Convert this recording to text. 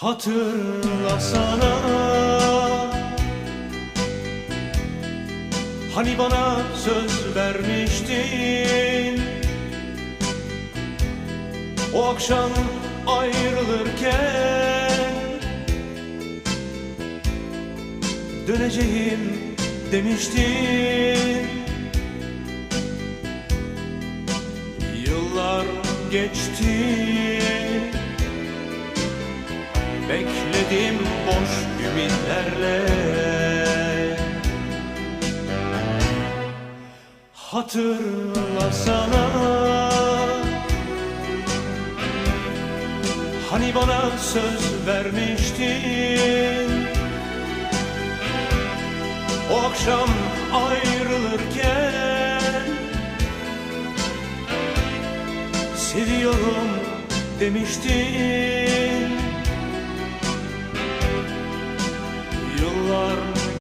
Hatırlasana, hani bana söz vermiştin, o akşam ayrılırken döneceğim demiştin. Yıllar geçti, bekledim boş ümitlerle. Hatırlasana, hani bana söz vermiştin, o akşam ayrılırken seviyorum demiştin. Yıllar